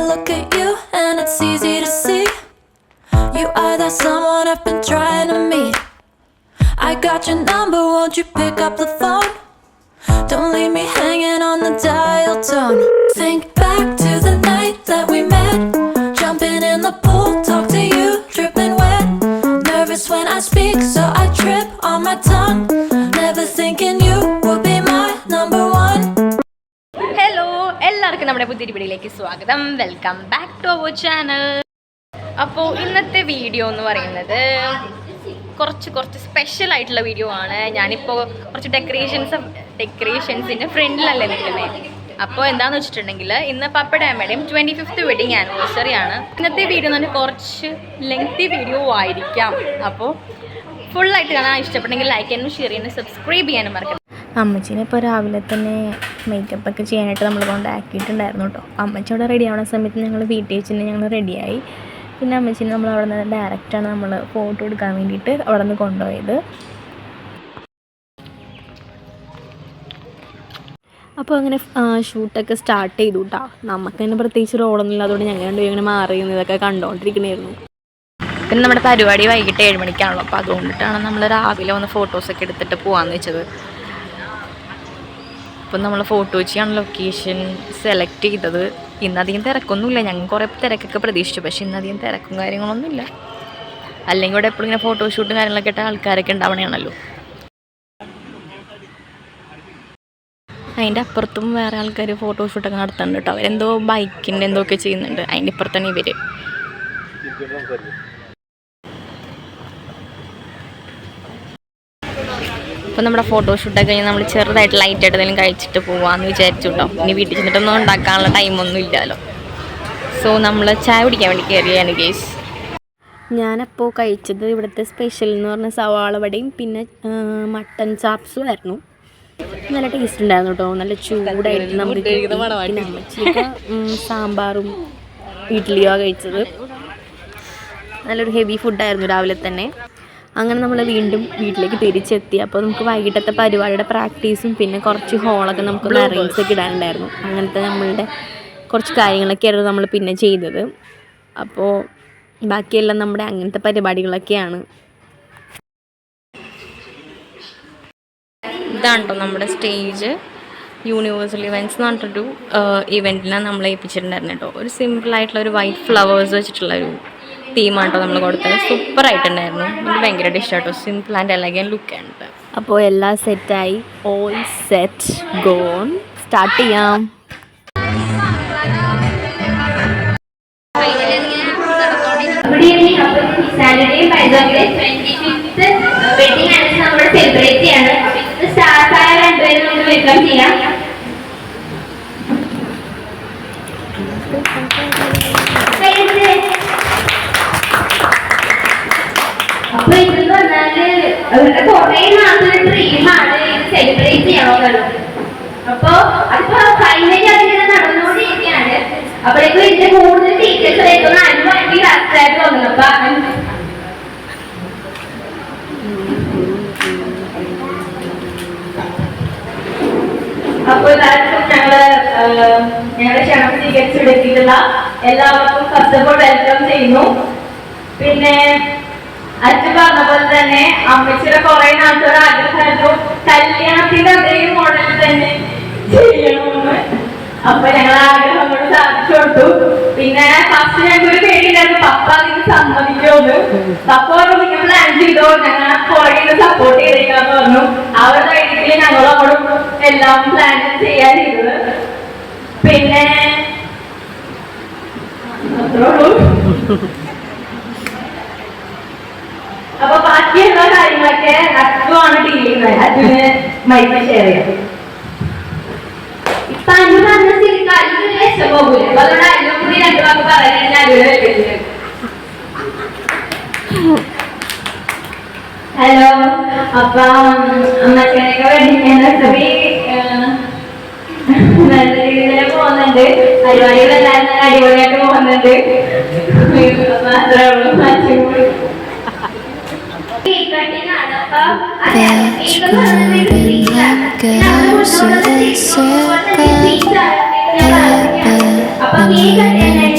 look at you and it's easy to see you are that someone I've been trying to meet. I got your number, won't you pick up the phone? Don't leave me hanging on the dial tone. Think back to the night that we met, jumping in the pool, talk to you, dripping wet. Nervous when I speak, so I trip on my tongue. Never thinking you would be my number one. Hello, എല്ലാവർക്കും നമ്മുടെ പുതിയ വീഡിയോയിലേക്ക് സ്വാഗതം. Welcome back to our channel. അപ്പോൾ ഇന്നത്തെ video എന്ന് പറയുന്നത് കുറച്ച് സ്പെഷ്യൽ ആയിട്ടുള്ള വീഡിയോ ആണ്. ഞാനിപ്പോൾ കുറച്ച് ഡെക്കറേഷൻസിൻ്റെ ഫ്രണ്ടിലല്ലേ നിൽക്കുന്നത്. അപ്പോൾ എന്താണെന്ന് വെച്ചിട്ടുണ്ടെങ്കിൽ ഇന്ന് പപ്പയുടെ അമ്മയുടെയും 25th വെഡിങ് ആനിവേഴ്സറി ആണ്. ഇന്നത്തെ വീഡിയോ എന്ന് പറഞ്ഞാൽ കുറച്ച് ലെങ്തി വീഡിയോ ആയിരിക്കാം. അപ്പോൾ ഫുള്ളായിട്ട് കാണാൻ ഇഷ്ടപ്പെട്ടെങ്കിൽ ലൈക്ക് ചെയ്യാനും ഷെയർ ചെയ്യാനും സബ്സ്ക്രൈബ് ചെയ്യാനും മറക്കരുത്. അമ്മച്ചീനെ ഇപ്പോൾ രാവിലെ തന്നെ മേക്കപ്പൊക്കെ ചെയ്യാനായിട്ട് നമ്മൾ കൊണ്ടാക്കിയിട്ടുണ്ടായിരുന്നു കേട്ടോ. അമ്മച്ചി അവിടെ റെഡി ആവുന്ന സമയത്ത് ഞങ്ങൾ വീട്ടിൽ വെച്ചിട്ട് ഞങ്ങൾ റെഡിയായി. പിന്നെ അമ്മച്ചീനെ നമ്മൾ അവിടെ നിന്ന് ഡയറക്റ്റാണ് നമ്മൾ ഫോട്ടോ എടുക്കാൻ വേണ്ടിയിട്ട് അവിടെ നിന്ന് കൊണ്ടുപോയത്. അപ്പോൾ അങ്ങനെ ഷൂട്ടൊക്കെ സ്റ്റാർട്ട് ചെയ്തു കേട്ടോ. നമുക്ക് തന്നെ പ്രത്യേകിച്ച് റോളൊന്നും ഇല്ലാത്തതുകൊണ്ട് ഞങ്ങൾ രണ്ടുപേരും ഇങ്ങനെ മാറിയുന്നതൊക്കെ കണ്ടുകൊണ്ടിരിക്കണമായിരുന്നു. പിന്നെ നമ്മുടെ പരിപാടി വൈകിട്ട് 7 മണിക്കാണല്ലോ. അപ്പോൾ അതുകൊണ്ടിട്ടാണ് നമ്മൾ രാവിലെ വന്ന് ഫോട്ടോസൊക്കെ എടുത്തിട്ട് പോകാമെന്ന് വെച്ചത്. അപ്പം നമ്മൾ ഫോട്ടോ വെച്ചാണ് ലൊക്കേഷൻ സെലക്ട് ചെയ്തത്. ഇന്നധികം തിരക്കൊന്നുമില്ല. ഞങ്ങൾ കുറേ തിരക്കൊക്കെ പ്രതീക്ഷിച്ചു, പക്ഷേ ഇന്നധികം തിരക്കും കാര്യങ്ങളൊന്നുമില്ല. അല്ലെങ്കിൽ ഇവിടെ എപ്പോഴും ഇങ്ങനെ ഫോട്ടോഷൂട്ടും കാര്യങ്ങളൊക്കെ ഇട്ട ആൾക്കാരൊക്കെ ഉണ്ടാവണയാണല്ലോ. അതിൻ്റെ അപ്പുറത്തും വേറെ ആൾക്കാർ ഫോട്ടോഷൂട്ടൊക്കെ നടത്തുന്നുണ്ട് കേട്ടോ. അവരെന്തോ ബൈക്കിൻ്റെ എന്തോ ഒക്കെ ചെയ്യുന്നുണ്ട്. അതിൻ്റെ ഇപ്പുറത്താണ് ഇവർ. അപ്പോൾ നമ്മുടെ ഫോട്ടോഷൂട്ടൊക്കെ കഴിഞ്ഞ് നമ്മൾ ചെറുതായിട്ട് ലൈറ്റായിട്ട് എന്തെങ്കിലും കഴിച്ചിട്ട് പോകാമെന്ന് വിചാരിച്ചു കേട്ടോ. ഇനി വീട്ടിൽ ചെന്നിട്ടൊന്നും ഉണ്ടാക്കാനുള്ള ടൈമൊന്നും ഇല്ലല്ലോ. സോ നമ്മൾ ചായ കുടിക്കാൻ വേണ്ടി കയറിയാണ് ഗേസ്. ഞാനപ്പോൾ കഴിച്ചത് ഇവിടുത്തെ സ്പെഷ്യൽ എന്ന് പറഞ്ഞ സവാള വടയും പിന്നെ മട്ടൻ ചാപ്സും ആയിരുന്നു. നല്ല ടേസ്റ്റ് ഉണ്ടായിരുന്നു കേട്ടോ. നല്ല ചൂടായിട്ട് നമുക്ക് അമ്മച്ചിക്ക് സാമ്പാറും ഇഡ്ഡലിയോ കഴിച്ചത്. നല്ലൊരു ഹെവി ഫുഡായിരുന്നു രാവിലെ തന്നെ. അങ്ങനെ നമ്മൾ വീണ്ടും വീട്ടിലേക്ക് തിരിച്ചെത്തി. അപ്പോൾ നമുക്ക് വൈകിട്ടത്തെ പരിപാടിയുടെ പ്രാക്ടീസും പിന്നെ കുറച്ച് ഹോളൊക്കെ നമുക്കൊന്ന് അറേഞ്ചൊക്കെ ഇടാനുണ്ടായിരുന്നു. അങ്ങനത്തെ നമ്മളുടെ കുറച്ച് കാര്യങ്ങളൊക്കെയായിരുന്നു നമ്മൾ പിന്നെ ചെയ്തത്. അപ്പോൾ ബാക്കിയെല്ലാം നമ്മുടെ അങ്ങനത്തെ പരിപാടികളൊക്കെയാണ്. ഇതാണ് കേട്ടോ നമ്മുടെ സ്റ്റേജ്. യൂണിവേഴ്സൽ ഇവൻറ്റ്സ് എന്ന് പറഞ്ഞിട്ടൊരു ഇവൻറ്റിനാണ് നമ്മൾ ഏൽപ്പിച്ചിട്ടുണ്ടായിരുന്നു കേട്ടോ. ഒരു സിമ്പിളായിട്ടുള്ള ഒരു വൈറ്റ് ഫ്ലവേഴ്സ് വെച്ചിട്ടുള്ളൊരു തീമാണ് കേട്ടോ നമ്മൾ കൊടുത്തത്. സൂപ്പറായിട്ടുണ്ടായിരുന്നു. എനിക്ക് ഭയങ്കര ഇഷ്ടമായിട്ടോ. സിമ്പിൾ ആൻഡ് എലഗൻ ലുക്കാണ്. അപ്പോൾ എല്ലാം സെറ്റായി. All set gone. സ്റ്റാർട്ട് ചെയ്യാം. Good evening. അപ്പോൾ സാറ്റർഡേ പൈസോക്കിലെ 25th വെഡിങ് ആനിവേഴ്സറി നമ്മൾ സെലിബ്രേറ്റ് ചെയ്യാണ്. ഇത് സ്റ്റാർട്ടായ രണ്ടുപേരും നമുക്ക് വെൽക്കം ചെയ്യാം. അപ്പൊ ഇതെന്ന് പറഞ്ഞാല് അവരുടെ കുറെ നാളത്തെ ഡ്രീമാണ് ഇത് സെലിബ്രേറ്റ് ചെയ്യണമെന്നുള്ളത്. അപ്പൊ അതിപ്പോ ഫൈനലി അതിങ്ങനെ നടന്നുകൊണ്ടിരിക്കുകയാണ്. അപ്പോഴേക്കും ഇതിന്റെ കൂടുതൽ ടീച്ചേഴ്സ് ആയിട്ടൊന്ന് അനുഭവം ലാസ്റ്റായിട്ട് വന്നത്. അപ്പൊ എല്ലാവർക്കും ഞങ്ങളുടെ ക്ഷണം സ്വീകരിച്ചെടുത്തിട്ടുള്ള എല്ലാവർക്കും ഫസ്റ്റ് ഓഫ് ഓൾ വെൽക്കം ചെയ്യുന്നു. പിന്നെ അച്ഛൻ പറഞ്ഞ പോലെ തന്നെ അമ്മച്ചിയുടെ കുറെ നാളത്തെ ആഗ്രഹമായിരുന്നു കല്യാണത്തിന്റെ അതേ മോഡലിൽ തന്നെ ചെയ്യണമെന്ന്. അപ്പൊ ഞങ്ങൾ ആഗ്രഹം കൊണ്ട് സാധിച്ചു കൊടുത്തു. പിന്നെ ഫസ്റ്റ് ഞങ്ങൾക്കൊരു പേടിയില്ലായിരുന്നു പപ്പ അതിന് സമ്മതിക്കുമെന്ന്. പപ്പ പറഞ്ഞു നിങ്ങൾ പ്ലാൻ ചെയ്തോ, ഞങ്ങൾ പുറകെ സപ്പോർട്ട് ചെയ്തേക്കാന്ന് പറഞ്ഞു. അവരുടെ ധൈര്യത്തിൽ ഞങ്ങളോടും എല്ലാം പ്ലാൻ ചെയ്യാൻ ചെയ്തത്. പിന്നെ അത്രേ ഉള്ളൂ. അപ്പൊ ബാക്കിയുള്ള കാര്യങ്ങളൊക്കെ അച്ഛനാണ് ഡീൽ ചെയ്യുന്നത്. അച്ഛന് മൈക്ക് ഷെയർ ചെയ്യാം. ഇപ്പൊ അഞ്ചു പറഞ്ഞ സ്ഥിതിക്ക് അഞ്ചൊരു ലക്ഷം പോകൂല. അപ്പൊ അതുകൊണ്ട് അഞ്ചും കൂടി രണ്ടു വാക്ക് പറയാൻ അഞ്ചുകൂടെ വെച്ചിട്ടുണ്ട്. ഹലോ. അപ്പൊ അമ്മച്ചനൊക്കെ വെഡിങ് ആനിവേഴ്സറി നല്ല രീതിയിൽ തന്നെ പോകുന്നുണ്ട്. പരിപാടികളെല്ലാം നല്ല അടിപൊളിയായിട്ട് പോകുന്നുണ്ട്. മാത്രമേ ഉള്ളൂ അച്ഛൻ കൂടി Let's go.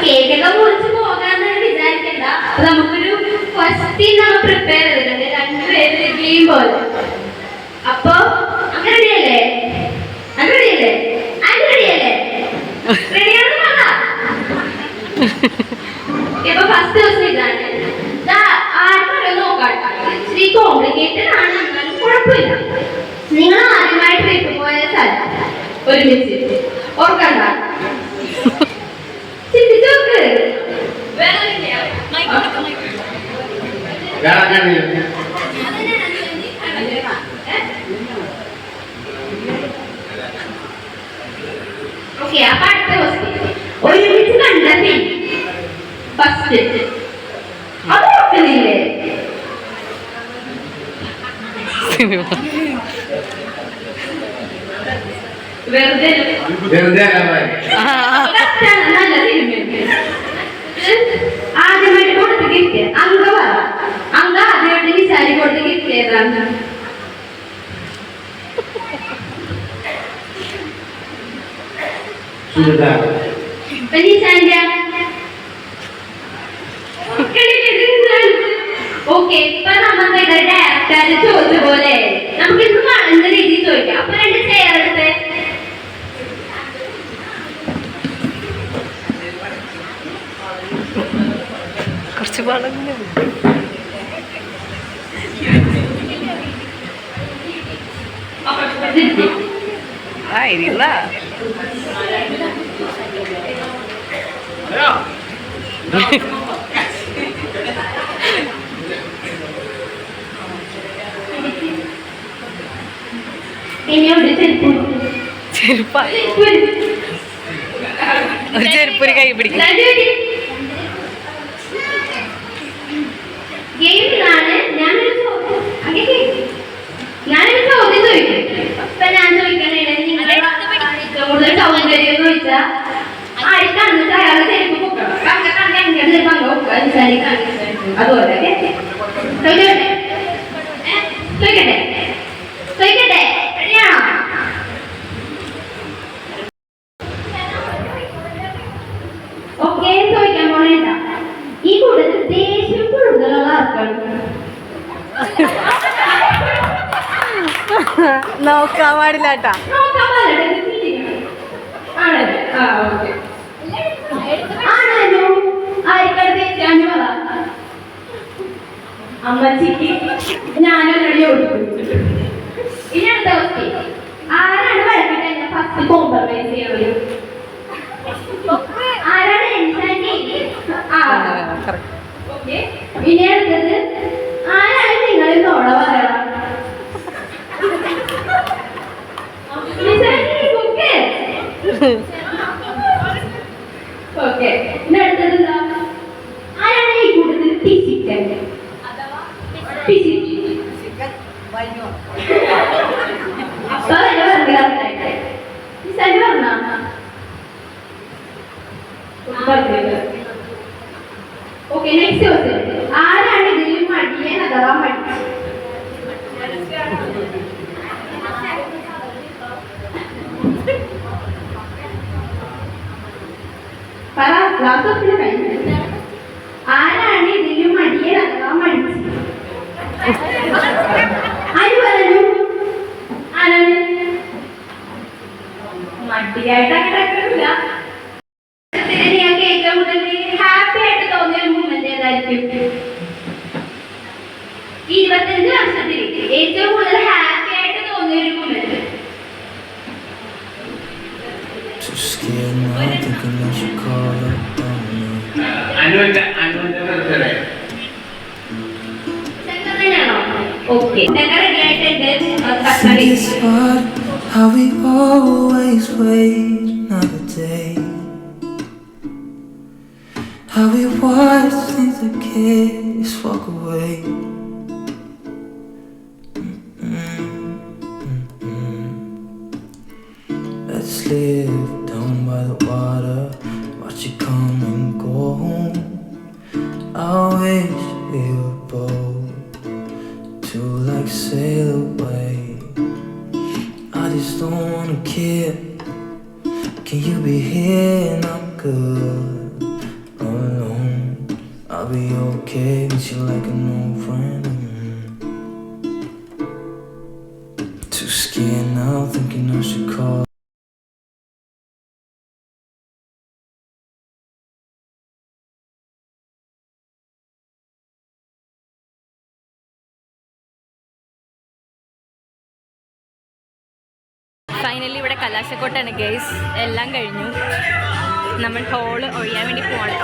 കേക്കൊക്കെ മുറിച്ച് പോകാന്ന് വിചാരിക്കണ്ട. അപ്പൊ നമുക്കൊരു ഫസ്റ്റ് നമ്മൾ പ്രിപ്പയർ ചെയ്തിട്ടുണ്ട്, രണ്ടുപേര് ഗെയിം പോലെ. അപ്പൊ അങ്ങനെ റെഡിയല്ലേ? അത് റെഡിയല്ലേ? അത് റെഡിയല്ലേ? റെഡിയാണെന്ന് പറഞ്ഞ ഇപ്പൊ ഫസ്റ്റ് ദിവസം ഇതാണ്. ആർക്കും നോക്കാട്ടോ, ഇച്ചിരി കോംപ്ലിക്കേറ്റഡ് ആണ്, എന്നാലും കുഴപ്പമില്ല. നിങ്ങൾ ആദ്യമായിട്ട് ട്രിപ്പ് പോയ സ്ഥലം ഒരുമിച്ച് ഓർക്കണ്ട, ചിന്തിച്ചു നോക്ക്. ഓക്കെ, അപ്പൊ അടുത്ത ക്വസ്റ്റ്യൻ. ഒരുമിച്ച് കണ്ട ഫസ്റ്റ് അത് ഓർക്കുന്നില്ലേ? വെറുതെ നല്ല സിനിമയുണ്ട്. ആദ്യമായിട്ട് കൊടുത്ത ഗിഫ്റ്റ് അങ്ക പറ. അങ്ക ആദ്യമായിട്ട് നിശാലി കൊടുത്ത ഗിഫ്റ്റ് ഏതാണ്? നിശാന്റെ ഓക്കെ. ഇപ്പൊ നമുക്ക് ഡയറക്റ്റായിട്ട് ചോദിച്ച പോലെ നമുക്ക് ഇന്ന് കാണുന്ന രീതിയിൽ ചോദിക്കാം. അപ്പൊ രണ്ട് ചെയർ എടുത്ത് കുറച്ച് പറഞ്ഞു ആയിരിക്കില്ല. ഒരു ചെരുപ്പൊരു കൈ പിടിക്കും. ഗെയിമിലാണ് ഞാനൊരു ചോദ്യം ചോദിക്കും. അപ്പൊ ഞാൻ ചോദിക്കണേ, നിങ്ങളുടെ കൂടുതൽ സൗന്ദര്യം എന്ന് ചോദിച്ചാൽ ആർക്കാണെന്ന് വെച്ചാൽ അയാളുടെ ചെരുപ്പ് പൊക്കണം. അതുപോലെ ചോദിക്കട്ടെ ചോദിക്കട്ടെ ചോദിക്കട്ടെ റെഡിയാണോ? ഓക്കെ, ചോദിക്കാൻ പോണേണ്ട. ഈ കൂടുതൽ ദേഷ്യം കൂടുതലുള്ള ആർക്കാണ്? നോക്കാൻ പാടില്ല കേട്ടാ. നോക്കാൻ പാടില്ല. ആണല്ലേ? ആ ഓക്കെ. ആണല്ലോ. ആർക്കാണ് ദേഷ്യാന്ന് പറ. അമ്മച്ചിക്ക് ഞാനൊരു കൊടുക്കും. ഇനി അടുത്ത ക്വസ്റ്റ്യൻ. ആരാണ് വഴക്കിട്ട് എന്നെ ഫസ്റ്റ് കോംപ്രമൈസ് ചെയ്യുന്നത്? ആരാണ് ഓക്കെ. ഇനി അടുത്തത്, ആരാണ് നിങ്ങളിൽ നോള പറയണം? ഓക്കെ. ഇനി അടുത്തത് എന്താ? ആരാണ് ഈ കൂട്ടത്തിൽ പിശിക്കൻ? Okay, next question. ആരാണ് ഇതിൽ മടിയൻ അഥവാ മടിച്ചു? പറ, ക്ലാസ് ഓഫിന് കഴിഞ്ഞു. ആരാണ് ഇതിൽ മടിയൻ അഥവാ മടിച്ചു? ആര് പറഞ്ഞു? ആരാണ് മടിയായിട്ട്? അങ്ങനെ ഏറ്റവും കൂടുതൽ ഹാപ്പി ആയിട്ട് തോന്നിയ ഒരു മൂമെന്റ് ഏതായിരിക്കും? 25 വർഷത്തിൽ ഏറ്റവും കൂടുതൽ ഹാപ്പി ആയിട്ട് തോന്നിയ ഒരു മൂമെന്റ്? ഓക്കെ, റെഡി ആയിട്ടുണ്ട്. How we always wait another day. How we watch things that kids walk away. Let's live down by the water, watch it come and go home. I wish we were bold to like sail away. I just don't wanna care. Can you be here? Not good. I'll be okay, miss you like an old friend. Too scared now, thinking I should call. Finally ഇവിടെ കലാശക്കോട്ടാണ് guys. എല്ലാം കഴിഞ്ഞു. നമ്മൾ hall ഒഴിയാൻ വേണ്ടി പോകണം.